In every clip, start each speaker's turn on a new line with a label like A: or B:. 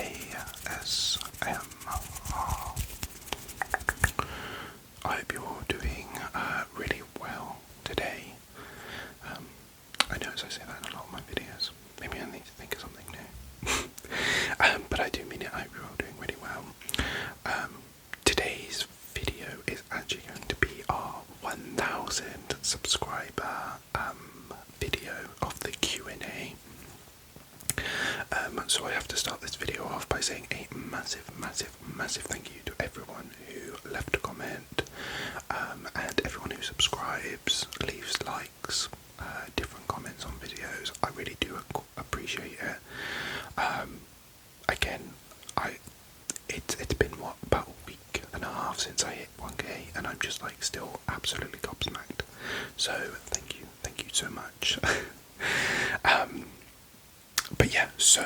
A: ASMR. I hope you're all doing really well today. I notice I say that in a lot of my videos. Maybe I need to think of something new. But I do mean it. I hope you're all doing really well. Today's video is actually going to be our 1000 subscriber video of the Q&A. So I have to start this video off by saying a massive thank you to everyone who left a comment, and everyone who subscribes, leaves likes, different comments on videos. I really do appreciate it. Again, it's been about a week and a half since I hit 1k, and I'm just like still absolutely gobsmacked. So thank you so much. But yeah, so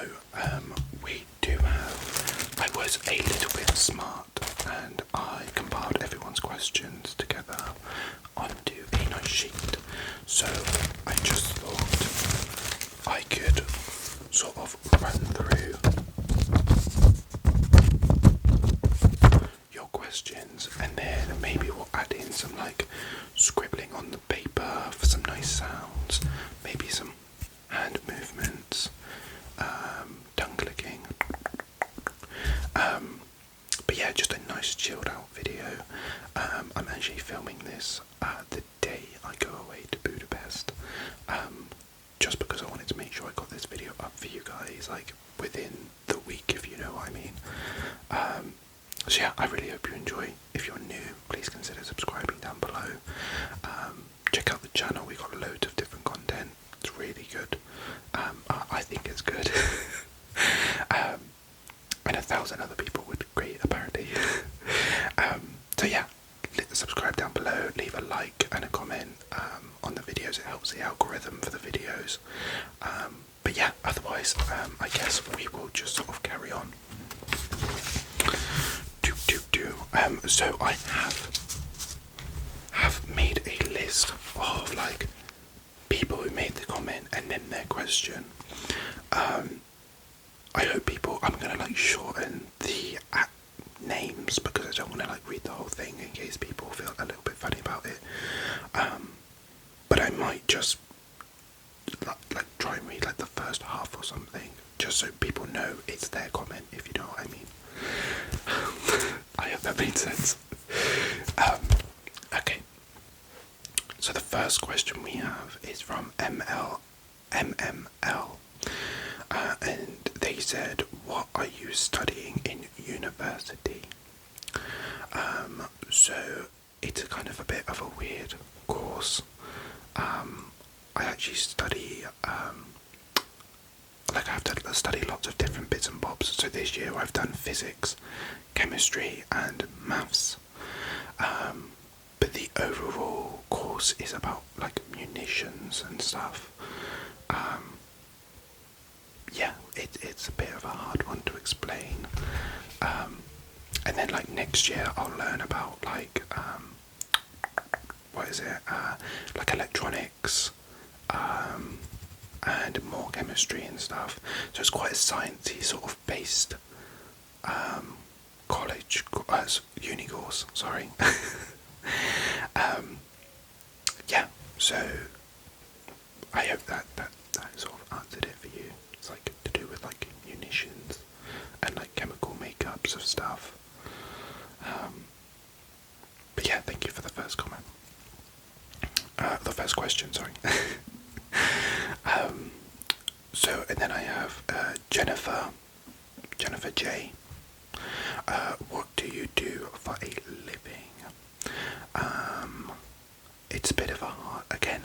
A: we do have, I was a little bit smart and I compiled everyone's questions together onto a nice sheet. So I just thought I could sort of run through your questions, and then maybe we'll add in some like scribbling on the paper for some nice sounds, maybe some hand movements, tongue clicking, but yeah, just a nice chilled out video. I'm actually filming this the day I go away to Budapest, just because I wanted to make sure I got this video up for you guys like within the week, if you know what I mean. So yeah, I really hope you enjoy. If you're new, please consider subscribing down below. Check out the channel, we got loads of different content. It's really good. I think it's good. And 1,000 other people would agree, apparently. So yeah, subscribe down below, leave a like and a comment on the videos. It helps the algorithm for the videos. But yeah, otherwise, I guess we will just sort of carry on. So I have made a list of like people who made the comment and then their question. I hope people, I'm gonna like shorten the names because I don't want to like read the whole thing in case people feel a little bit funny about it. But I might just like try and read like the first half or something, just so people know it's their comment, if you know what I mean. I hope that made sense. Okay. So the first question we have is from MML, and they said, what are you studying in university? So it's a kind of a bit of a weird course. I actually study, like I have to study lots of different bits and bobs. So this year I've done physics, chemistry and maths. But the overall course is about like munitions and stuff. Yeah, it's a bit of a hard one to explain. And then like next year I'll learn about like, what is it, like electronics, and more chemistry and stuff. So it's quite a sciencey sort of based college, uni course, sorry. Yeah, so I hope that sort of answered it for you. It's like to do with like munitions and like chemical makeups of stuff. But yeah, thank you for the first comment. The first question, sorry. So, and then I have Jennifer J. What do you do for a living? It's a bit of a hard, again,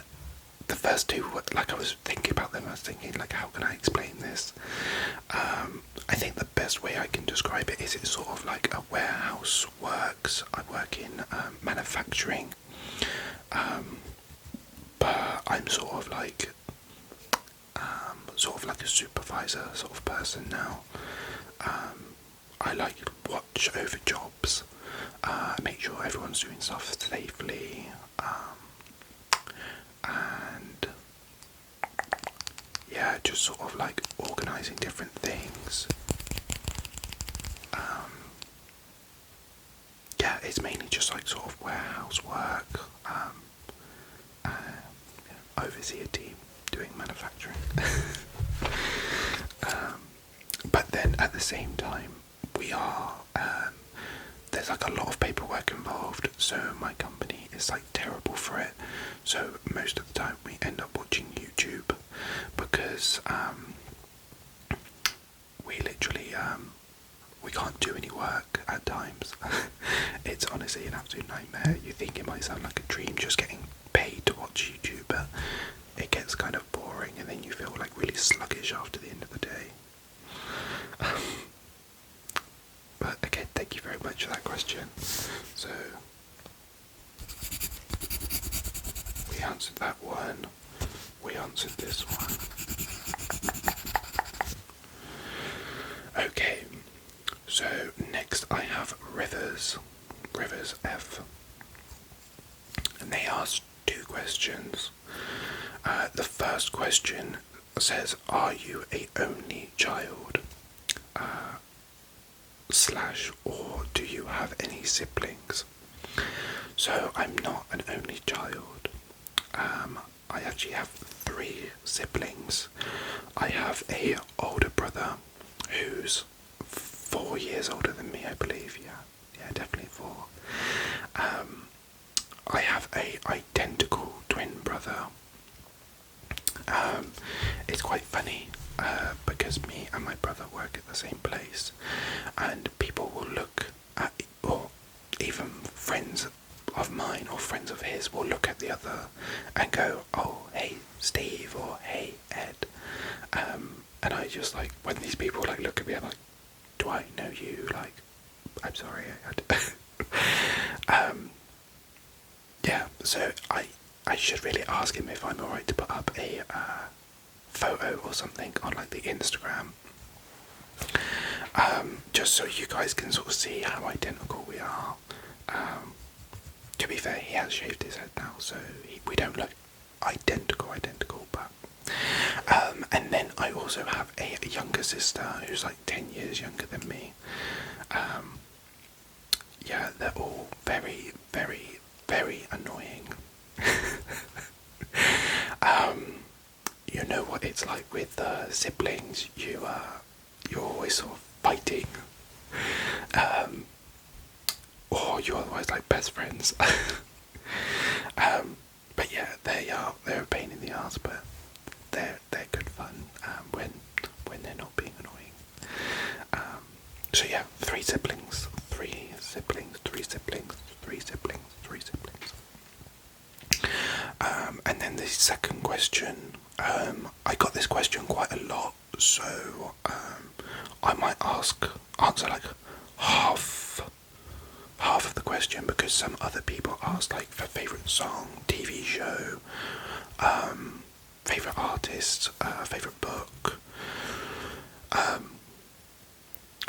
A: the first two, like I was thinking about them, I was thinking like, how can I explain this? I think the best way I can describe it is it's sort of like a warehouse works. I work in manufacturing, but I'm sort of like a supervisor sort of person now. I like watch over jobs, make sure everyone's doing stuff safely, and yeah, just sort of like organising different things. sort of warehouse work, oversee a team doing manufacturing. But then at the same time, we are, there's like a lot of paperwork involved, so my company is like terrible for it. So most of the time we end up watching YouTube because we literally we can't do any work at times. It's honestly an absolute nightmare. You think it might sound like a dream just getting paid to watch YouTube, but it gets kind of boring and then you feel like really sluggish after the end of the day. But again, thank you very much for that question. So we answered that one, we answered this one. Okay, so next I have Rivers F, and they asked 2 questions. The first question says, are you a only child? / or do you have any siblings? So I'm not an only child. I actually have 3 siblings. I have a older brother who's 4 years older than me, I believe. Yeah, definitely 4. I have a identical twin brother. It's quite funny because me and my brother work at the same place, and people will look at, or even friends of mine or friends of his will look at the other and go, oh, hey Steve, or hey Ed, and I just like, when these people like look at me, I'm like, do I know you? Like, I'm sorry, yeah, so I should really ask him if I'm alright to put up a photo or something on like the Instagram, just so you guys can sort of see how identical we are. To be fair, he has shaved his head now, so we don't look identical, but and then I also have a younger sister who's like 10 years younger than me. Yeah, they're all very, very, very annoying. You know what it's like with siblings. You're always sort of fighting, or you're otherwise like best friends. But yeah, they're a pain in the ass, but they're good fun when they're not being annoying. So yeah, 3 siblings. And then the second question, I got this question quite a lot, so I might answer like half of the question, because some other people asked like for favourite song, TV show, favourite artist, favourite book.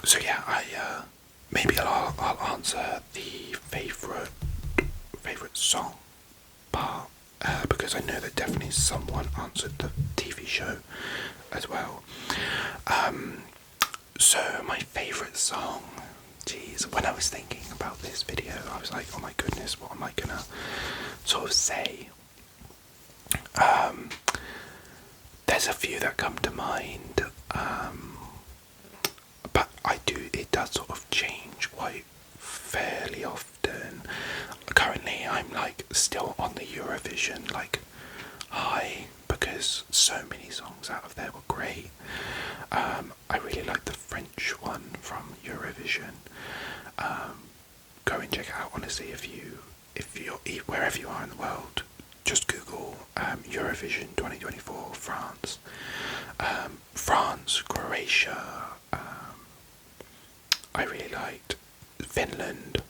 A: So yeah, maybe I'll answer the favourite song part, because I know that definitely someone answered the TV show as well. So my favourite song, geez, when I was thinking about this video, I was like, oh my goodness, what am I gonna sort of say? There's a few that come to mind, but it does sort of change quite fairly often. Currently I'm like still on the Eurovision like high, because so many songs out of there were great. I really like the French one from Eurovision. Go and check it out, honestly, if you're wherever you are in the world, just Google Eurovision 2024 France. France, Croatia, I really liked Finland,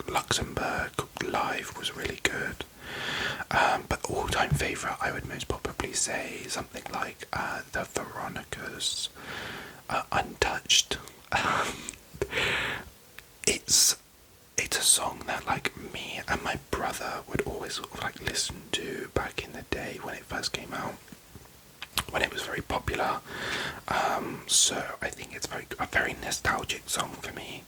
A: Luxembourg live was really good, but all-time favourite I would most probably say something like the Veronicas, Untouched. It's a song that like me and my brother would always sort of like listen to back in the day when it first came out, when it was very popular. So I think it's a very nostalgic song for me.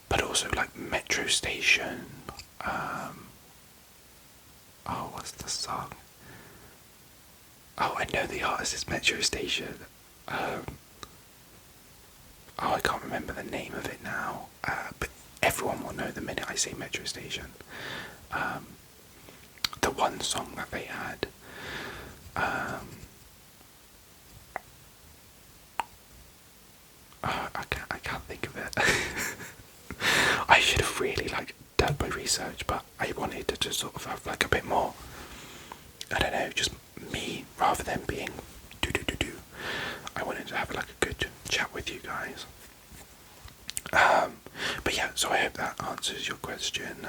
A: but also like Metro Station. Oh, what's the song? Oh, I know the artist is Metro Station. Oh, I can't remember the name of it now, but everyone will know the minute I say Metro Station. The one song that they had. I can't think of it. I should have really like done my research, but I wanted to just sort of have like a bit more, I don't know, just me rather than being do. I wanted to have like a good chat with you guys. But yeah, so I hope that answers your question.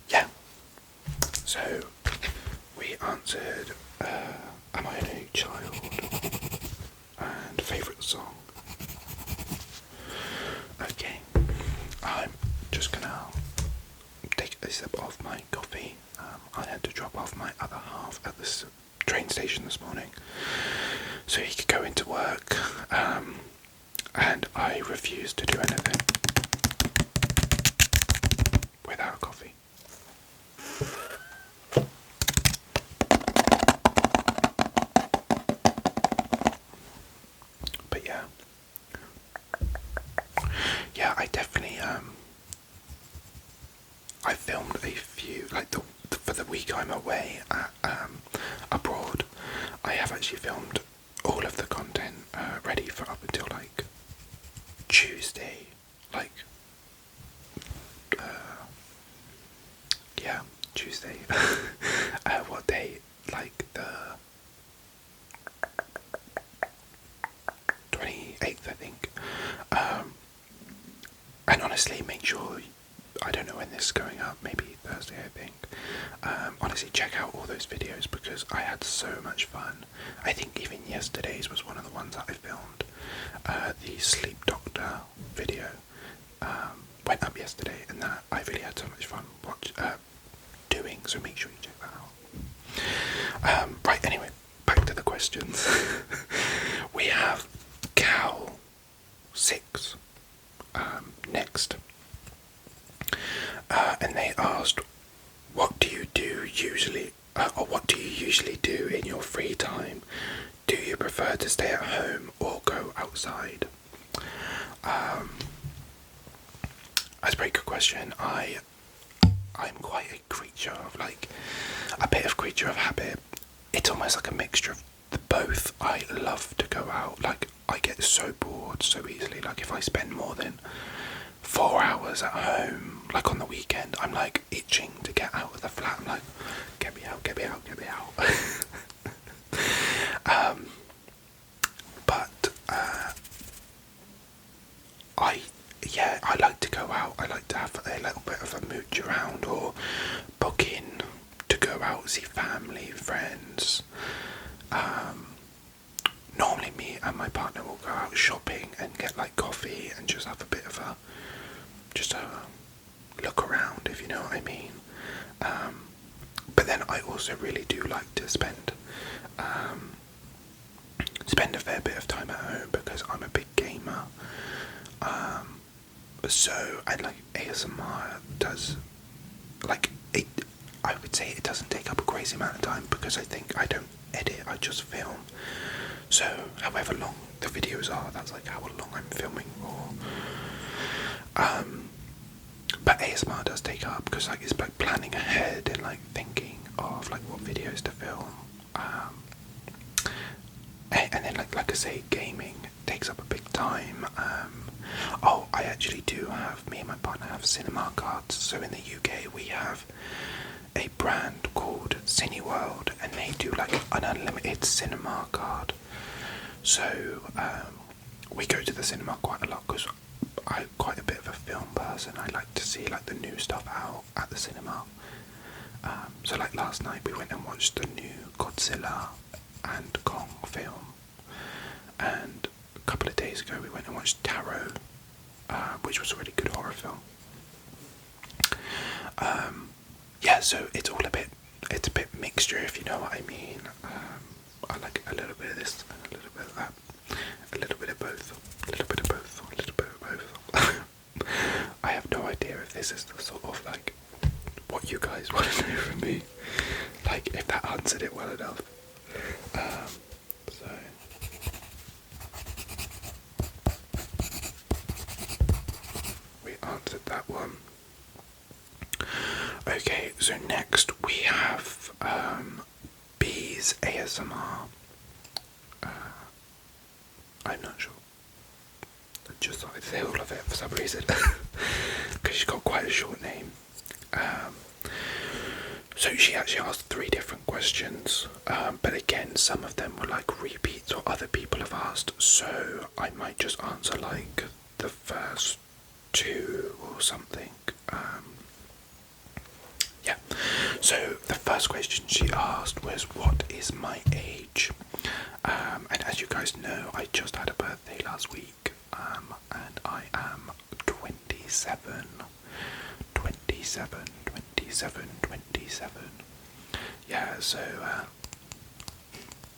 A: Yeah. So we answered, am I an only child? And favourite song. Okay, I'm just gonna take a sip of my coffee. I had to drop off my other half at this train station this morning so he could go into work, and I refuse to do anything without coffee. But yeah, I definitely I filmed a few, like for the week I'm away at, abroad. I have actually filmed all of the content ready for up until like Tuesday, like yeah, Tuesday. What day? Like the 28th, I think. And honestly, make sure, I don't know when this is going up, maybe Thursday, I think. Honestly, check out all those videos because I had so much fun. I think even yesterday's was one of the ones that I filmed. The Sleep Doctor video went up yesterday, and that I really had so much fun doing, so make sure you check that out. Right, anyway, back to the questions. We have Cal 6 next, and they asked, what do you do usually, or what do you usually do in your free time? Do you prefer to stay at home or go outside? That's a very good question. I'm quite a creature of like, a bit of creature of habit. It's almost like a mixture of both. I love to go out, like I get so bored so easily. Like if I spend more than 4 hours at home, like on the weekend, I'm like itching to get out of the flat. I'm like, get me out, get me out, get me out. But I like to go out. I like to have a little bit of a mooch around, or book in to go out, see family, friends. Normally me and my partner will go out shopping and get like coffee and just have a bit of a look around, if you know what I mean. But then I also really do like to spend a fair bit of time at home because I'm a big gamer. So I like ASMR does, like, it, I would say it doesn't take up a crazy amount of time because I think I don't edit, I just film. So however long the videos are, that's like how long I'm filming for. But ASMR does take up because like it's like planning ahead and like thinking of like what videos to film. And then like I say, gaming takes up a big time. I actually do have, me and my partner have cinema cards. So in the UK we have a brand called Cineworld, and they do like an unlimited cinema card. So we go to the cinema quite a lot because I'm quite a bit of a film person. I like to see like the new stuff out at the cinema. So like last night we went and watched the new Godzilla and Kong film, and a couple of days ago we went and watched Tarot, which was a really good horror film. Yeah, so it's a bit mixture, if you know what I mean. I like a little bit of this and a little bit of that, a little bit of both, a little bit of both, a little So next we have B's ASMR. I'm not sure. I just thought I'd say all of it for some reason, because she's got quite a short name. So she actually asked 3 different questions, but again, some of them were like repeats or other people have asked, so I might just answer like the first 2 or something. Yeah, so the first question she asked was, what is my age? And as you guys know, I just had a birthday last week, and I am 27. Yeah, so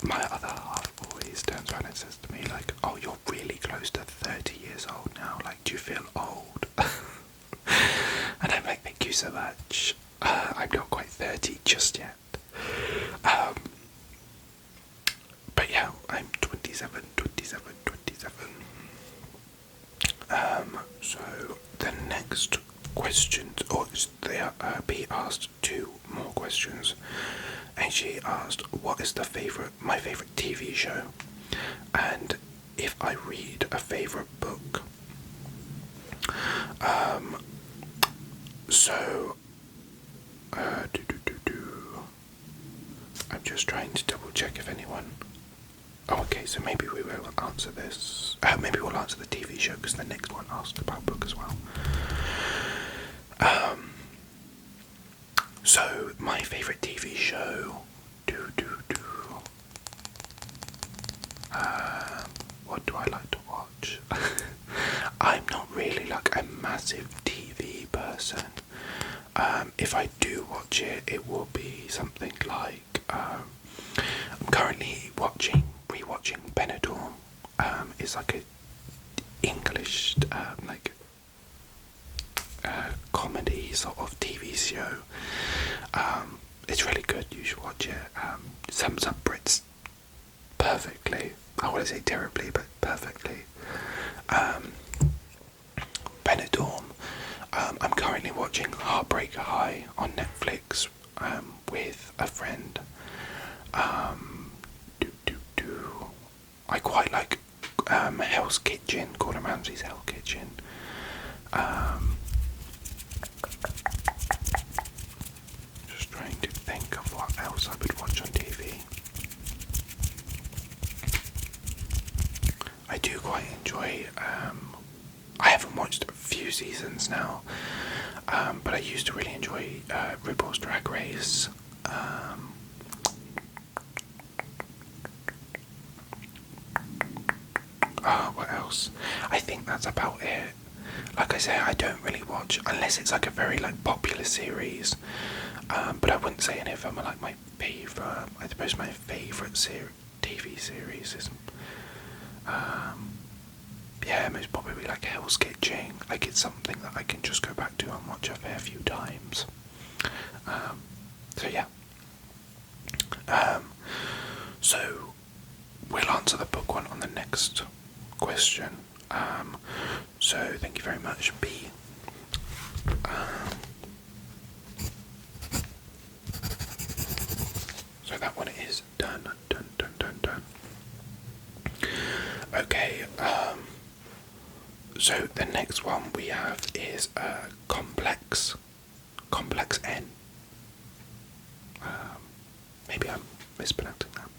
A: my other half always turns around and says to me like, oh, you're really close to 30 years old now, like, do you feel old? And I'm like, thank you so much. I'm not quite 30 just yet. But yeah, I'm 27. So the next question, or they be asked 2 more questions, and she asked, what is my favourite TV show, and if I read a favourite book. So I'm just trying to double check if anyone. Oh, okay, so maybe we will answer this. Maybe we'll answer the TV show, because the next one asked about book as well. So my favourite TV show. What do I like to watch? I'm not really like a massive TV person. If I do watch it, it will be something like I'm currently rewatching Benidorm. It's like a English comedy sort of TV show. It's really good. You should watch it. Sums up Brits perfectly. I want to say terribly, but perfectly. Benidorm. I'm currently watching Heartbreaker High on Netflix with a friend. I quite like Hell's Kitchen, Gordon Ramsay's Hell's Kitchen. Just trying to think of what else I would watch on TV. I do quite enjoy, I haven't watched a few seasons now, but I used to really enjoy RuPaul's Drag Race. What else? I think that's about it. Like I say, I don't really watch, unless it's like a very like popular series, but I wouldn't say any of them are like my favourite. I suppose my favourite TV series is most probably like Hell's Kitchen. Like, it's something that I can just go back to and watch a fair few times. So yeah. So we'll answer the book one on the next question. So thank you very much, B. So that one is done. Okay, so the next one we have is Complex N. Maybe I'm mispronouncing that.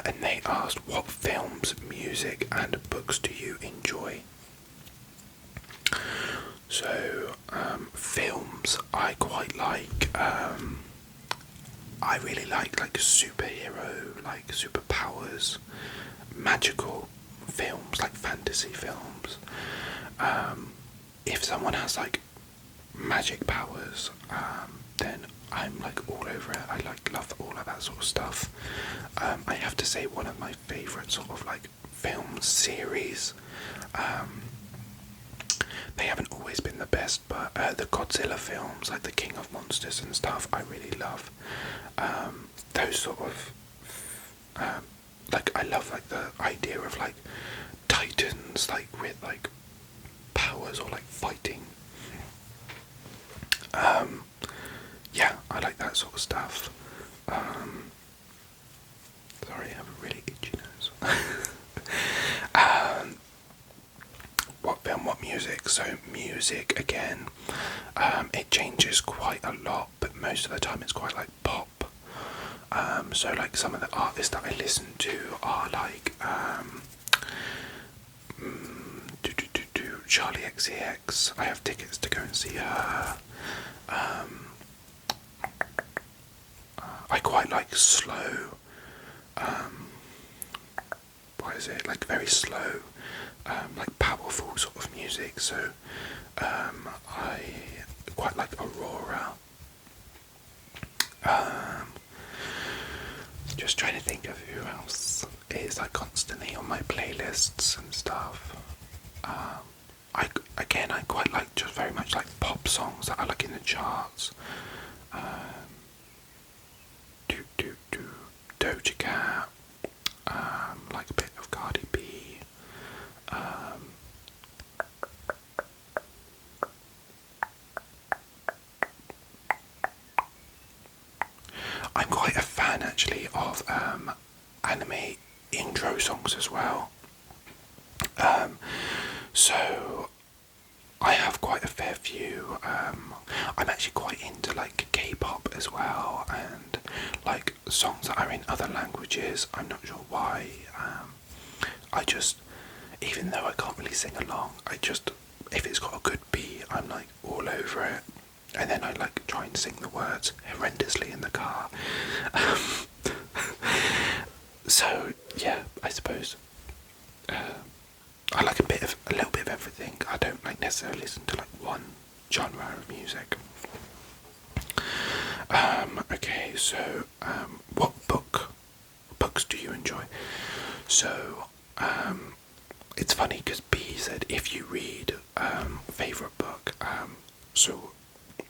A: And they asked, what films, music and books do you enjoy? So, films I quite like. I really like superhero, like superpowers, magical films, like fantasy films. If someone has like magic powers, then I'm like all over it. I love all of that sort of stuff. I have to say, one of my favourite sort of like film series, they haven't always been the best, but the Godzilla films, like the King of Monsters and stuff, I really love. Those sort of like, I love like the idea of like titans, like with like powers or like fighting. yeah, I like that sort of stuff. Sorry, I have a really itchy nose. What film, what music? So music, again, it changes quite a lot, but most of the time it's quite like pop. So like some of the artists that I listen to are like Charlie XCX. I have tickets to go and see her. I quite like slow, what is it, like very slow, like powerful sort of music, so I quite like Aurora. Just trying to think of who else is like constantly on my playlists and stuff. I quite like just very much like pop songs that are like in the charts. Doja Cat, like a bit of Cardi B. I'm quite a fan actually of anime intro songs as well. So I have quite a fair few. I'm actually quite into like K-pop as well, and like songs that are in other languages. I'm not sure why. I just, even though I can't really sing along, if it's got a good beat, I'm like all over it. And then I like try and sing the words horrendously in the car. So yeah, I suppose I like a little bit of everything. I don't like necessarily listen to like one genre of music. Okay, so what books do you enjoy? So it's funny because B said if you read favorite book. So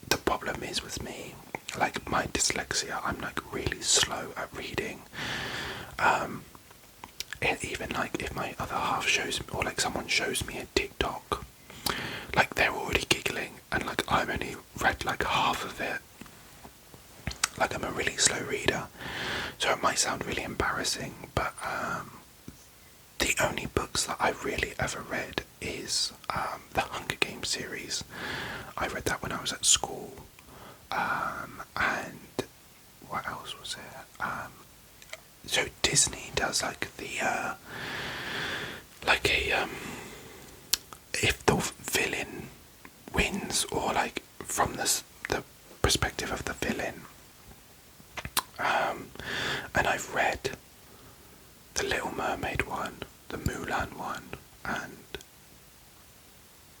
A: the problem is with me, like my dyslexia, I'm like really slow at reading. Even like if my other half shows me, or like someone shows me a TikTok, like they're already giggling and like I've only read like half of it. Like I'm a really slow reader, so it might sound really embarrassing, but the only books that I've really ever read is the Hunger Games series. I read that when I was at school, and what else was it? So Disney does like the if the villain wins, or like from the perspective of the villain. And I've read the Little Mermaid one, the Mulan one, and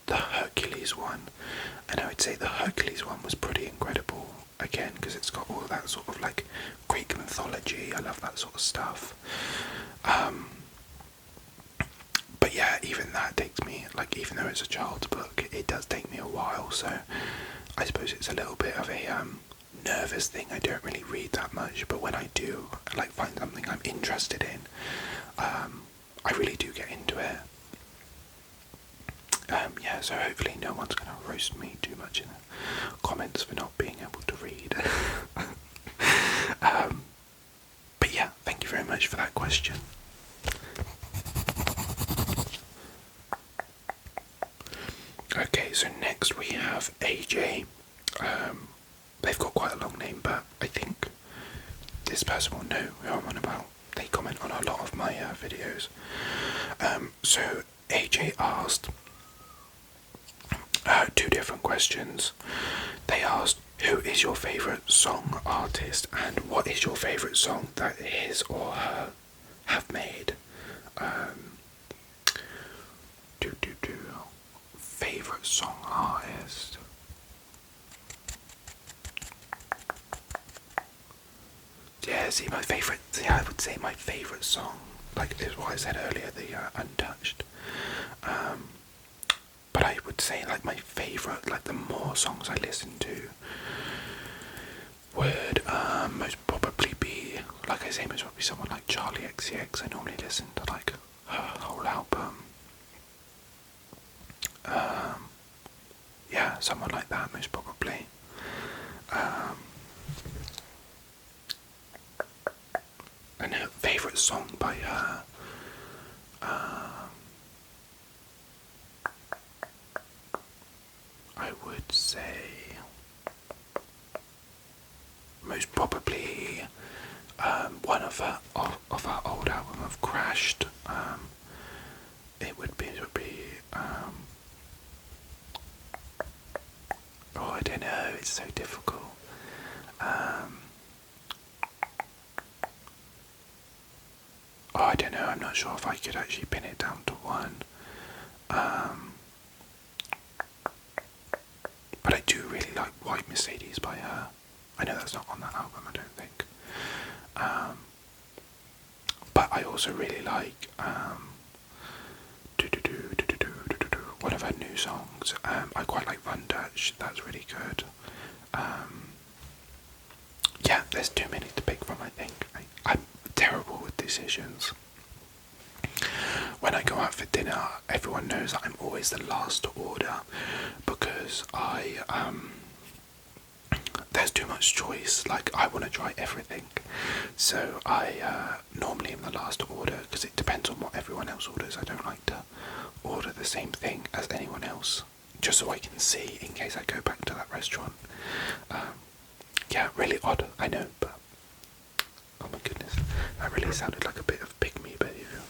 A: the Hercules one. And I would say the Hercules one was pretty incredible, again, because it's got all that sort of like Greek mythology. I love that sort of stuff. But yeah, even that takes me, like, even though it's a child's book, it does take me a while, so I suppose it's a little bit of a nervous thing. I don't really read that much, but when I do, like, find something I'm interested in, I really do get into it. Yeah, so hopefully no one's going to roast me too much in the comments for not being able to read. But yeah, thank you very much for that question. Okay, so next we have AJ. They've got quite a long name, but I think this person will know who I'm on about. They comment on a lot of my videos. So AJ asked two different questions. They asked, who is your favourite song artist, and what is your favourite song that his or her have made? Favourite song artist. Yeah, I would say my favourite song, like is what I said earlier, the Untouched. But I would say like my favourite, like the more songs I listen to would most probably be, like I say, most probably someone like Charlie XCX. I normally listen to like her whole album. Yeah, someone like that most probably. by her. I would say most probably one of her old album of Crashed. It would be oh, I don't know, it's so difficult. Oh, I don't know, I'm not sure if I could actually pin it down to one. But I do really like White Mercedes by her. I know that's not on that album, I don't think. But I also really like one of her new songs. I quite like Run Dutch, that's really good. Yeah, there's too many to pick from, I think. I'm terrible with decisions. When I go out for dinner, everyone knows that I'm always the last to order because there's too much choice. Like, I want to try everything, so I normally am the last to order because it depends on what everyone else orders. I don't like to order the same thing as anyone else, just so I can see in case I go back to that restaurant. Yeah, really odd, I know, but oh my goodness, that really sounded like a bit of pick-me behaviour.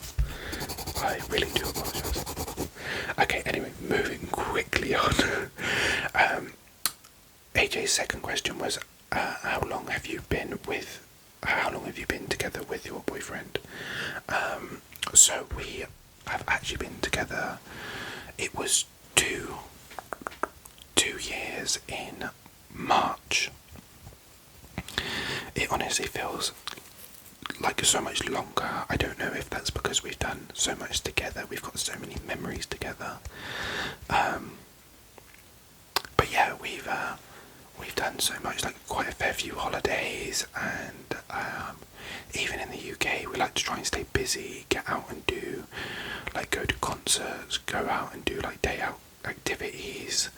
A: I really do apologise. Okay, anyway, moving quickly on. AJ's second question was, how long have you been together with your boyfriend? So we have actually been together, it was two years in March. It honestly feels like so much longer. I don't know if that's because we've done so much together, we've got so many memories together. But yeah, we've done so much, like quite a fair few holidays, and even in the UK we like to try and stay busy, get out and do, like, go to concerts, go out and do like day out activities.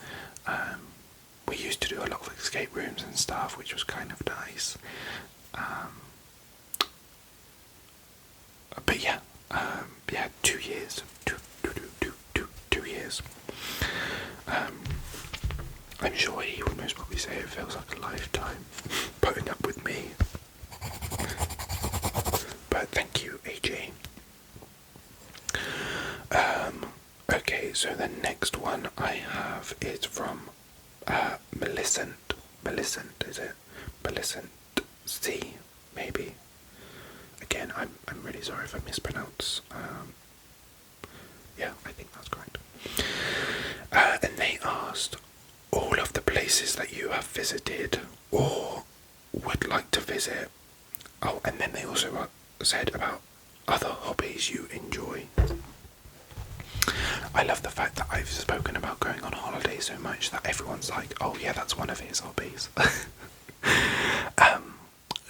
A: We used to do a lot of escape rooms and stuff, which was kind of nice. But yeah, 2 years, 2 years. I'm sure he would most probably say it feels like a lifetime putting up with me. But thank you, AJ. Okay, so the next one I have is from Millicent, is it? Millicent C, maybe. Again, I'm really sorry if I mispronounce. Yeah, I think that's correct. And they asked all of the places that you have visited or would like to visit. Oh, and then they also said about other hobbies you enjoy. I love the fact that I've spoken about going on holiday so much that everyone's like, oh yeah, that's one of his hobbies.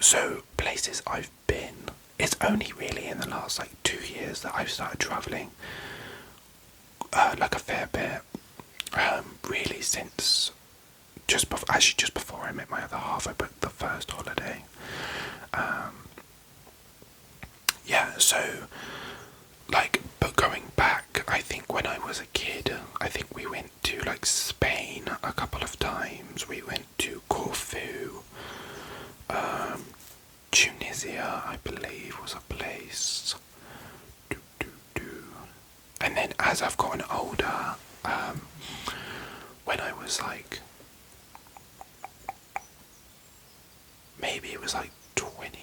A: So places I've been, it's only really in the last like 2 years that I've started travelling, like a fair bit. Really since just before I met my other half, I booked the first holiday. Yeah, so like, but going back, I think when I was a kid, I think we went to like Spain a couple of times. We went to Corfu, Tunisia, I believe, was a place. And then as I've gotten older, when I was like, maybe it was like 20,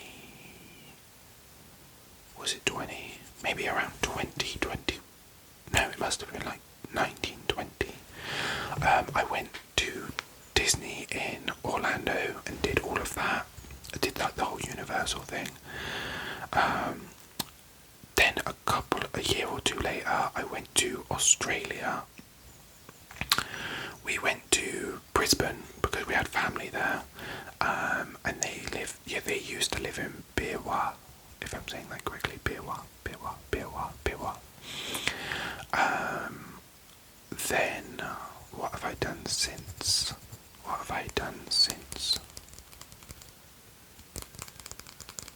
A: was it 20? Maybe around 2020, no, it must have been like 1920. I went to Disney in Orlando and did all of that. I did like the whole Universal thing. Then a year or two later, I went to Australia. We went to Brisbane because we had family there, and they used to live in Beerwah, if I'm saying that correctly. Beerwah. Then what have I done since?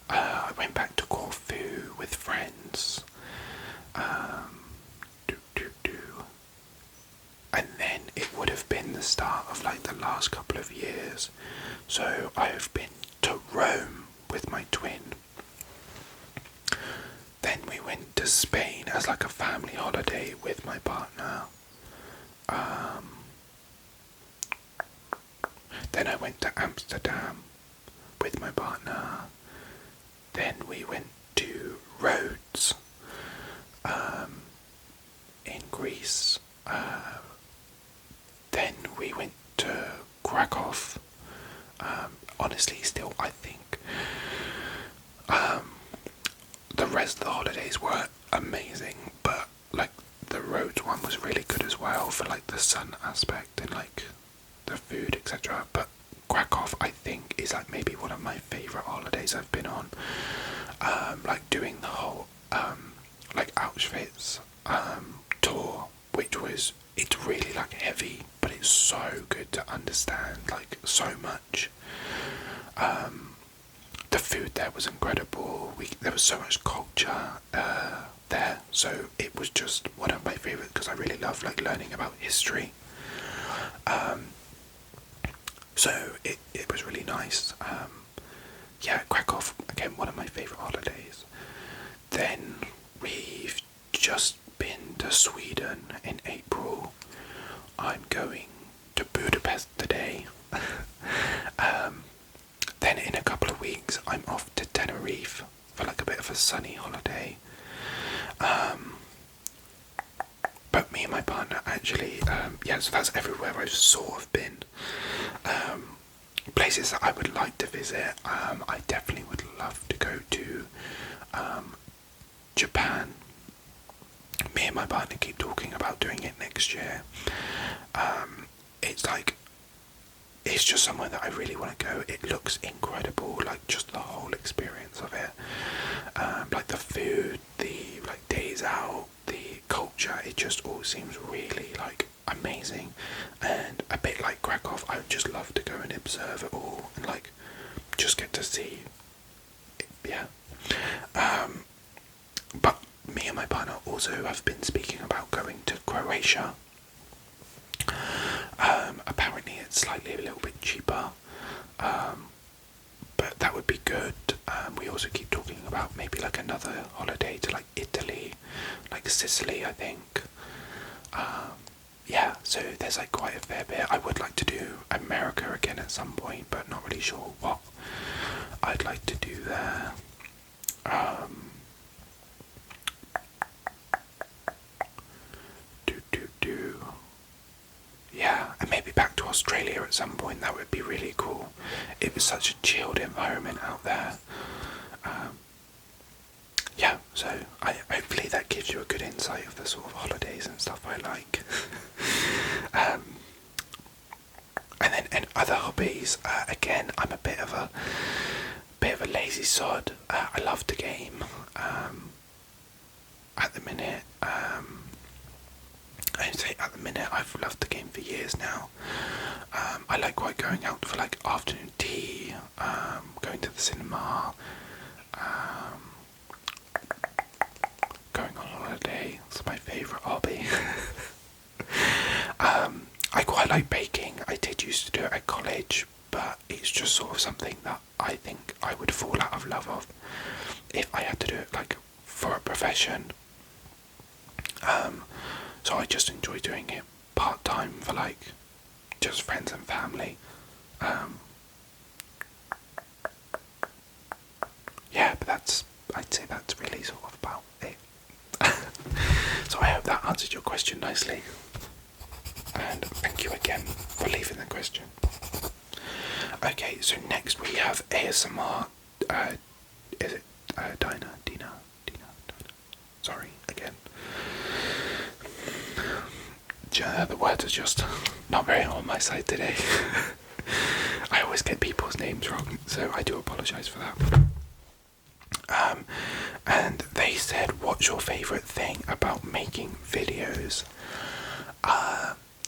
A: I went back to Corfu with friends. friends. Do, do, do. And then it would have been the start of like the last couple of years. So I have been to Rome with my twin. Then we went to Spain as like a family holiday with my partner. Then I went to Amsterdam with my partner. Then we went to Rhodes in Greece. Then we went to Krakow. Honestly, still, I think the rest of the holidays were amazing, but like the Rhodes one was really good as well for like the sun aspect and like the food, etc. But Krakow, I think, is like maybe one of my favourite holidays I've been on. Like doing the whole like Auschwitz tour, which was, it's really like heavy, but it's so good to understand like so much. The food there was incredible. There was so much culture there, so it was just one of my favourites because I really love like learning about history. So it was really nice. Yeah, Krakow, again, one of my favourite holidays. Then we've just been to Sweden in April. I'm going to Budapest today. Then in a couple of weeks I'm off to Tenerife for like a bit of a sunny holiday. But me and my partner actually, yeah, so that's everywhere I've sort of been. Places that I would like to visit, I definitely would love to go to Japan. Me and my partner keep talking about doing it next year. It's like, it's just somewhere that I really want to go. It looks incredible, like just the whole experience of it. Like the food, the like days out, the culture, it just all seems really like amazing. And a bit like Krakow, I would just love to go and observe it all and like just get to see it, yeah. But me and my partner also have been speaking about going to Croatia. Apparently it's slightly a little bit cheaper, but that would be good. We also keep talking about maybe like another holiday to like Italy, like Sicily, I think. Yeah, so there's like quite a fair bit. I would like to do America again at some point, but not really sure what I'd like to do there. Yeah, and maybe back to Australia at some point. That would be really cool. It was such a chilled environment out there. Yeah, so hopefully that gives you a good insight of the sort of holidays and stuff I like. And then in other hobbies, again, I'm a bit of a lazy sod. I love to game. At the minute, I'd say at the minute I've loved the game for years now. I like quite going out for like afternoon tea, going to the cinema, going on holiday. It's my favourite hobby. I quite like baking. I did used to do it at college, but it's just sort of something that I think I would fall out of love of if I had to do it like for a profession. So I just enjoy doing it part-time for like just friends and family. Yeah, but I'd say that's really sort of about it. So I hope that answered your question nicely. And thank you again for leaving the question. Okay, so next we have ASMR. Is it Dina? Sorry, again. The words are just not very on my side today. I always get people's names wrong, so I do apologise for that. And they said, what's your favourite thing about making videos?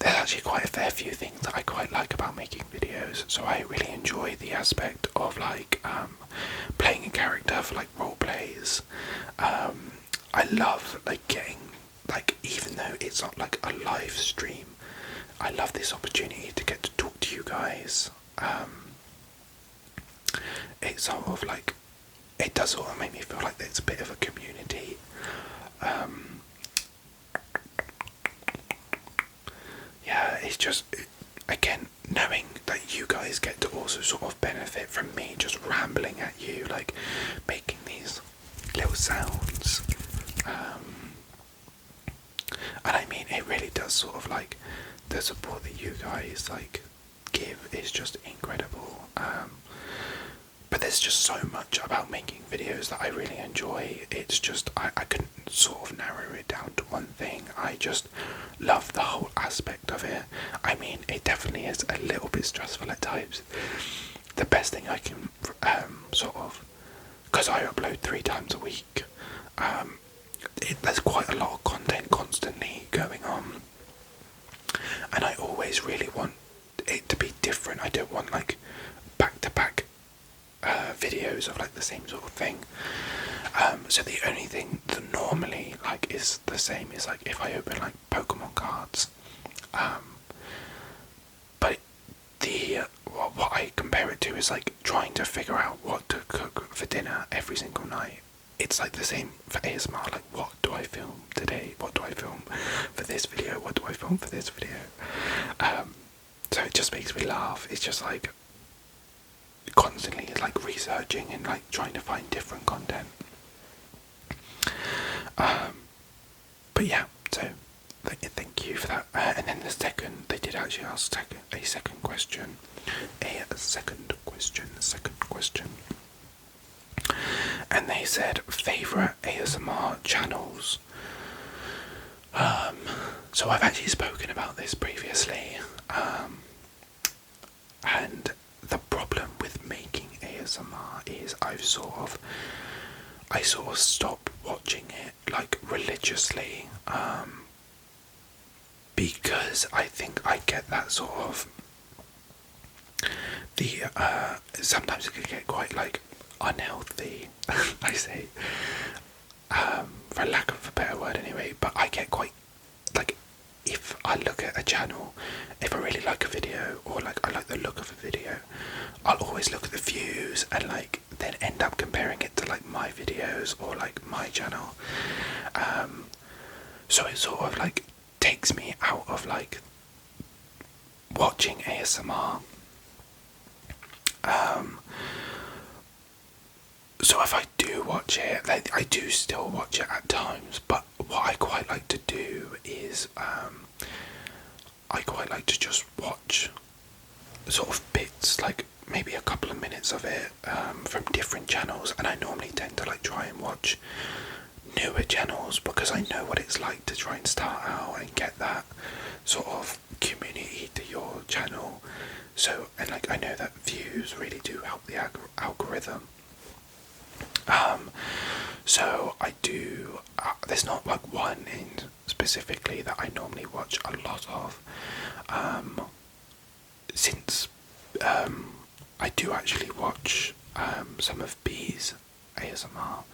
A: There's actually quite a fair few things that I quite like about making videos. So I really enjoy the aspect of like playing a character for like role plays. I love like getting, like, even though it's not like a live stream, I love this opportunity to get to talk to you guys. It's sort of like, it does sort of make me feel like it's a bit of a community. Yeah, it's just, again, knowing that you guys get to also sort of benefit from me just rambling at you, like making these little sounds. And I mean, it really does sort of like, the support that you guys like give is just incredible. But there's just so much about making videos that I really enjoy. It's just, I couldn't sort of narrow it down to one thing. I just love the whole aspect of it. I mean, it definitely is a little bit stressful at times. The best thing I can sort of, because I upload 3 times a week, there's quite a lot of content constantly going on, and I always really want it to be different. I don't want like back-to-back videos of like the same sort of thing. So the only thing that normally like is the same is like if I open like Pokemon cards. But what I compare it to is like trying to figure out what to cook for dinner every single night. It's like the same for ASMR, like what do I film today? What do I film for this video? What do I film for this video? So it just makes me laugh. It's just like constantly like researching and like trying to find different content. But yeah, so thank you for that. And then the second, they did actually ask a second question. And they said favourite ASMR channels. So I've actually spoken about this previously. And the problem with making ASMR is I sort of stopped watching it like religiously, because I think I get that sort of sometimes it can get quite like unhealthy, I say, for lack of a better word anyway, but I get quite like, if I look at a channel, if I really like a video or like I like the look of a video, I'll always look at the views and like then end up comparing it to like my videos or like my channel. So it sort of like takes me out of like watching ASMR. So if I do watch it, I do still watch it at times, but what I quite like to do is I quite like to just watch sort of bits, like maybe a couple of minutes of it from different channels, and I normally tend to like try and watch newer channels because I know what it's like to try and start out and get that sort of community to your channel. So, and like I know that views really do help the algorithm. So I do, there's not like one in specifically that I normally watch a lot of, since I do actually watch some of B's ASMR.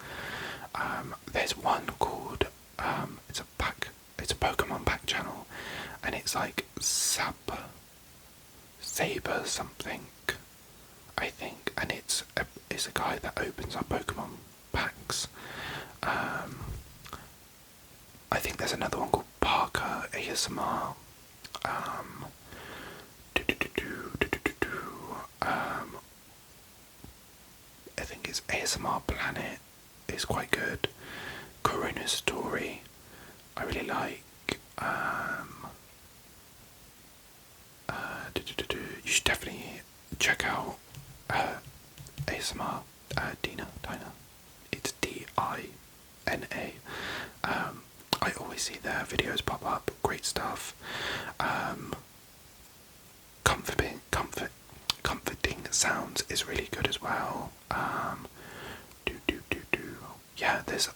A: There's one called, it's a Pokemon pack channel, and it's like Saber something, I think, and it's a guy that opens up Pokemon packs. I think there's another one called Parker ASMR. I think it's ASMR Planet is quite good. Corona's Story I really like. You should definitely check out ASMR Dina. It's D-I-N-A. I always see their videos pop up. Great stuff. Comforting sounds is really good as well. Yeah, there's,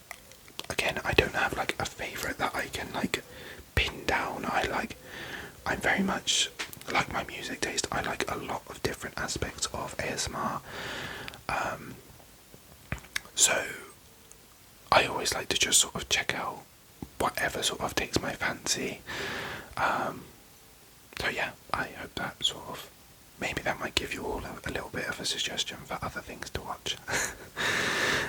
A: again, I don't have like a favourite that I can like pin down. I'm very much like my music taste. I like a lot of different aspects of ASMR. So I always like to just sort of check out whatever sort of takes my fancy. So yeah, I hope that sort of, maybe that might give you all a little bit of a suggestion for other things to watch.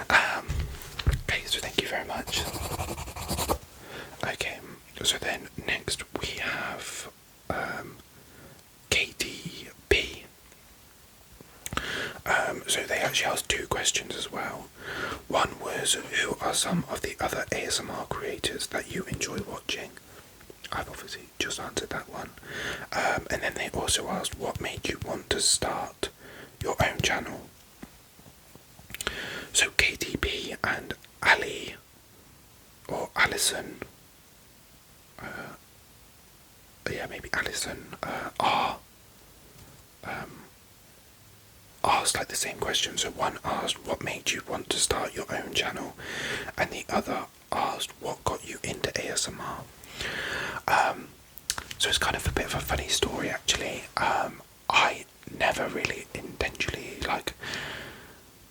A: Okay, so thank you very much. Okay, so then next we have KTP. So they actually asked 2 questions as well. One was, who are some of the other ASMR creators that you enjoy watching? I've obviously just answered that one. And then they also asked, what made you want to start your own channel? So KTP and Ali, or Alison, yeah, maybe Alison, are asked like the same question. So one asked, what made you want to start your own channel? And the other asked, what got you into ASMR? So it's kind of a bit of a funny story actually. I never really intentionally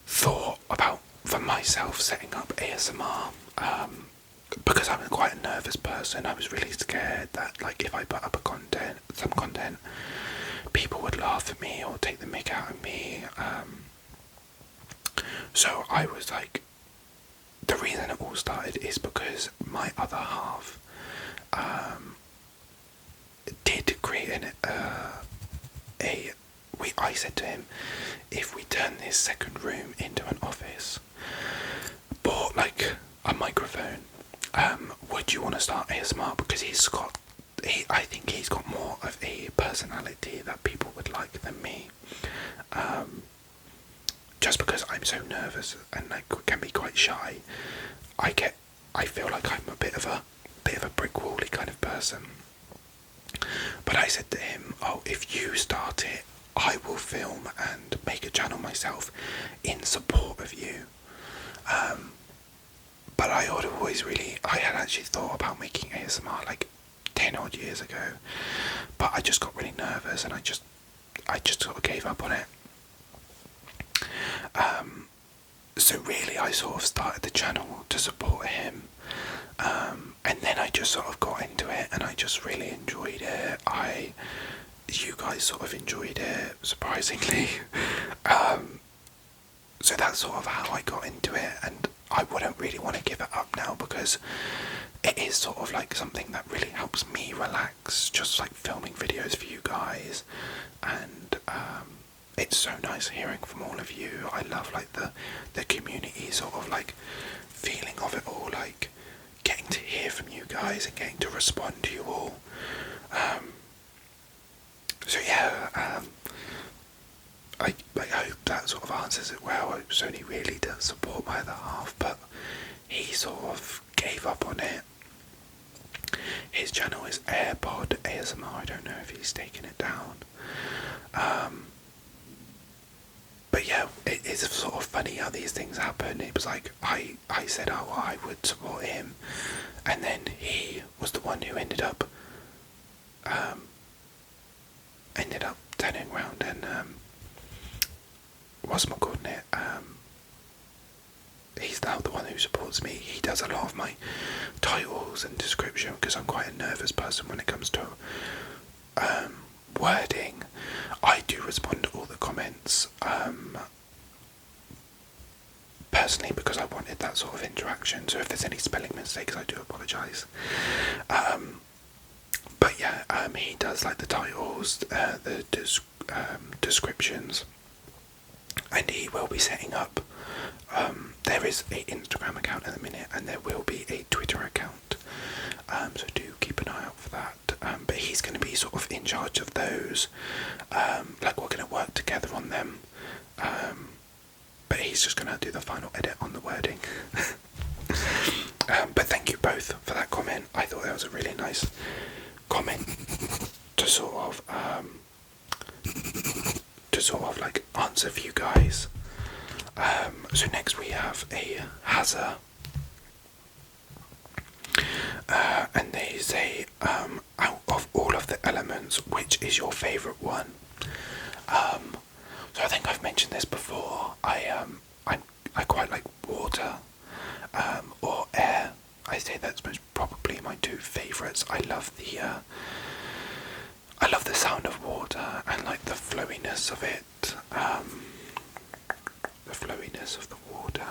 A: thought about, for myself, setting up ASMR, because I'm quite a nervous person. I was really scared that if I put up some content, people would laugh at me or take the mick out of me. So I was like, the reason it all started is because my other half did create I said to him, if we turn this second room into an office, bought a microphone, would you want to start ASMR? Because I think he's got more of a personality that people would like than me. Just because I'm so nervous and can be quite shy, I feel like I'm a bit of a brick wally kind of person. But I said to him, oh, if you start it, I will film and make a channel myself in support of you. But I had actually thought about making ASMR 10 odd years ago, but I just got really nervous and I just sort of gave up on it. So really I sort of started the channel to support him, and then I just sort of got into it and I just really enjoyed it. You guys sort of enjoyed it, surprisingly. So that's sort of how I got into it, and I wouldn't really want to give it up now because it is sort of something that really helps me relax, just filming videos for you guys, and it's so nice hearing from all of you. I love the community sort of feeling of it all, getting to hear from you guys and getting to respond to you all. So yeah, I hope that sort of answers it well. It was only really to support my other half, but he sort of gave up on it. His channel is AirPod ASMR. I don't know if he's taken it down. But yeah, it is sort of funny how these things happen. It was I said, oh, well, I would support him, and then he was the one who ended up turning around and he's now the one who supports me. He does a lot of my titles and description because I'm quite a nervous person when it comes to wording. I do respond to all the comments personally because I wanted that sort of interaction, so if there's any spelling mistakes I do apologise. But yeah, he does the titles, the descriptions, and he will be setting up, there is an Instagram account at the minute and there will be a Twitter account, so do keep an eye out for that. But he's going to be sort of in charge of those, we're going to work together on them, but he's just going to do the final edit on the wording. But thank you both for that comment. I thought that was a really nice comment to sort of answer for you guys. So next we have a Hazza, and they say, out of all of the elements, which is your favourite one? So I think I've mentioned this before. I quite like water, or say that's most probably my two favourites. I love the sound of water and like the flowiness of it. The flowiness of the water.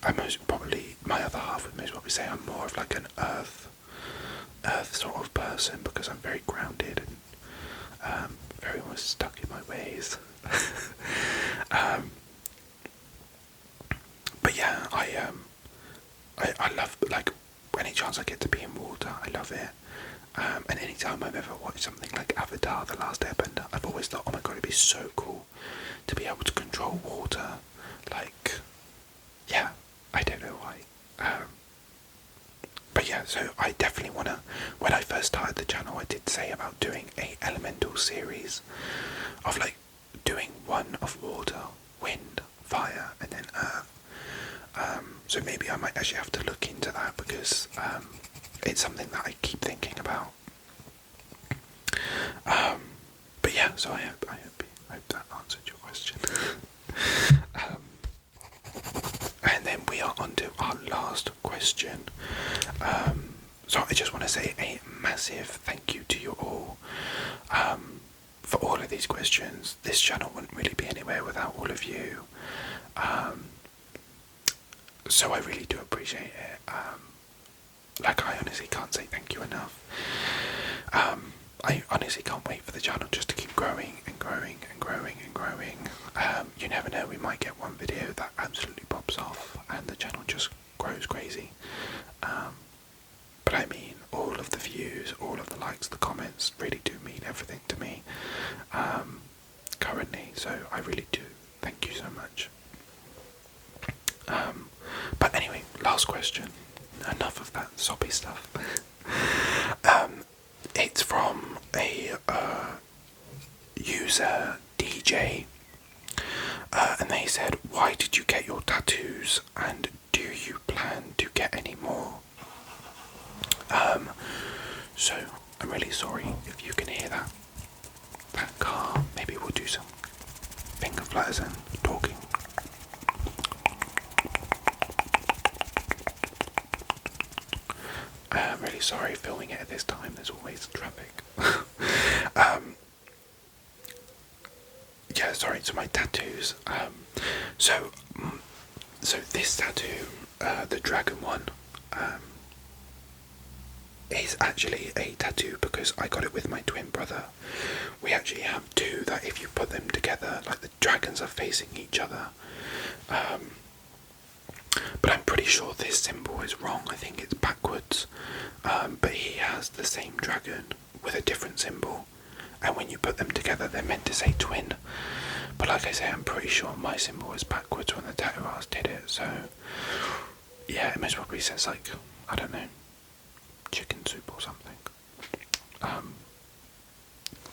A: I most probably, my other half would most probably say I'm more of like an earth sort of person because I'm very grounded and very much stuck in my ways. But yeah, I love, like, any chance I get to be in water, I love it. And any time I've ever watched something like Avatar: The Last Airbender, I've always thought, oh my god, it'd be so cool to be able to control water. Like, yeah, I don't know why. But yeah, so I definitely want to, when I first started the channel, I did say about doing a elemental series of like doing one of water, wind, fire, and then earth. So maybe I might actually have to look into that because it's something that I keep thinking about. But yeah, so I hope that answered your question. And then we are on to our last question. So I just want to say a massive thank you to you all for all of these questions. This channel wouldn't really be anywhere without all of you. So I really do appreciate it. Like, I honestly can't say thank you enough. I honestly can't wait for the channel just to keep growing and growing and growing and growing. You never know, we might get one video that absolutely pops off and the channel just grows crazy. But I mean, all of the views, all of the likes, the comments really do mean everything to me currently, so I really do thank you so much. But anyway, last question. Enough of that soppy stuff. It's from a user DJ, and they said, why did you get your tattoos and do you plan to get any more? So I'm really sorry if you can hear that car. Maybe we'll do some finger flutters and talking. I'm really sorry filming it at this time, there's always traffic. Yeah, sorry, so my tattoos. So this tattoo, the dragon one, is actually a tattoo because I got it with my twin brother. We actually have two that if you put them together, like the dragons are facing each other. But I'm pretty sure this symbol is wrong. I think it's backwards. But he has the same dragon with a different symbol. And when you put them together, they're meant to say twin. But like I say, I'm pretty sure my symbol is backwards when the tattoo artist did it. So yeah, it most probably says like, I don't know, chicken soup or something.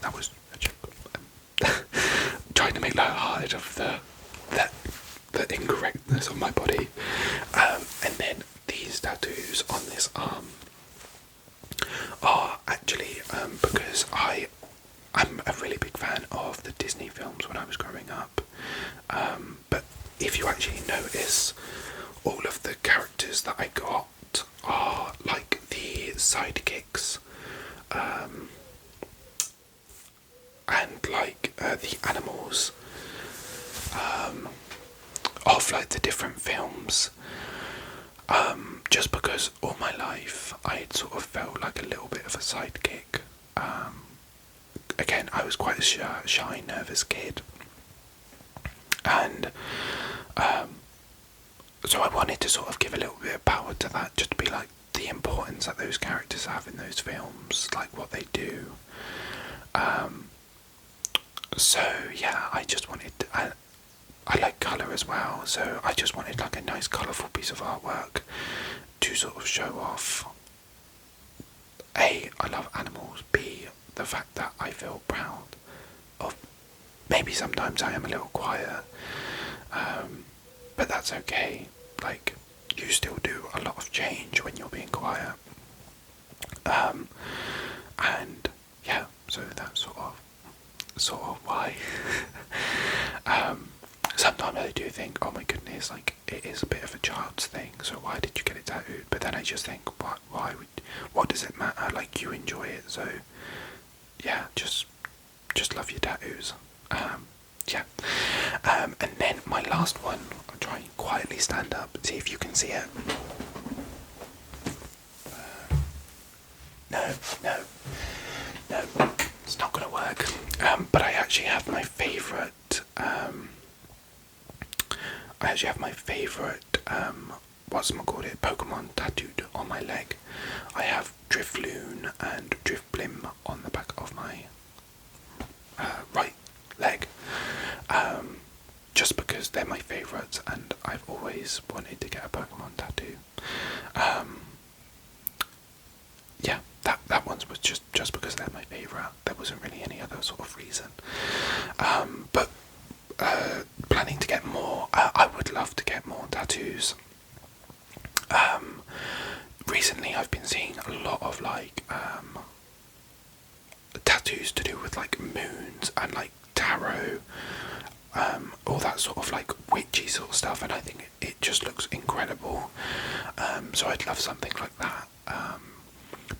A: That was a joke. Trying to make light-hearted of the incorrectness of my body. And then these tattoos on this arm are actually because I'm a really big fan of the Disney films when I was growing up. But if you actually notice, all of the characters that I got are like the sidekicks, and like the animals of like the different films. Just because all my life I had sort of felt like a little bit of a sidekick. Again, I was quite a shy, nervous kid, and so I wanted to sort of give a little bit of power to that, just to be like the importance that those characters have in those films, like what they do. So yeah, I just wanted, I like colour as well, so I just wanted like a nice colourful piece of artwork to sort of show off A, I love animals, B, the fact that I feel proud of, maybe sometimes I am a little quiet, but that's okay. Like, you still do a lot of change when you're being quiet. And yeah, so that's sort of why. Sometimes I do think, oh my goodness, like, it is a bit of a child's thing, so why did you get it tattooed? But then I just think, what does it matter? Like, you enjoy it, so yeah, just love your tattoos. Yeah. And then my last one, I'll try and quietly stand up, see if you can see it. No, it's not gonna work. But I actually have my favourite. What's-it-called, Pokemon tattooed on my leg. I have Drifloon and Drifblim on the back of my right leg. Just because they're my favourites, and I've always wanted to get a Pokemon tattoo. Yeah, that one was just because they're my favourite. There wasn't really any other sort of reason. But planning to get more. I would love to get more tattoos. Recently I've been seeing a lot of like tattoos to do with like moons and like tarot, all that sort of like witchy sort of stuff, and I think it just looks incredible. So I'd love something like that.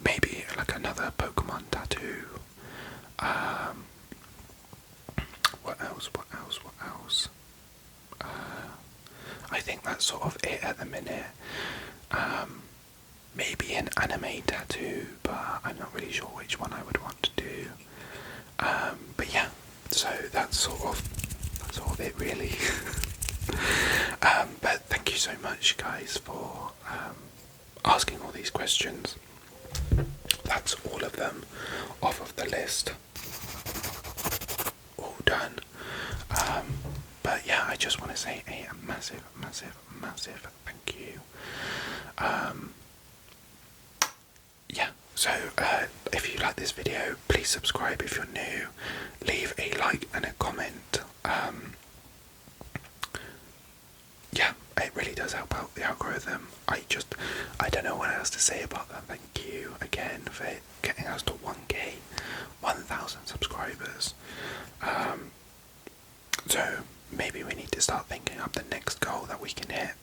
A: Maybe like another Pokemon tattoo. What else? I think that's sort of it at the minute. Maybe an anime tattoo, but I'm not really sure which one I would want to do. But yeah, so that's sort of it really. But thank you so much, guys, for asking all these questions. That's all of them off of the list. All done. But yeah, I just want to say a massive thank you. Yeah, so if you like this video, please subscribe if you're new. Leave a like and a comment. Yeah, it really does help out the algorithm. I don't know what else to say about that. Thank you again for getting us to 1k, 1,000 subscribers. So maybe we need to start thinking up the next goal that we can hit.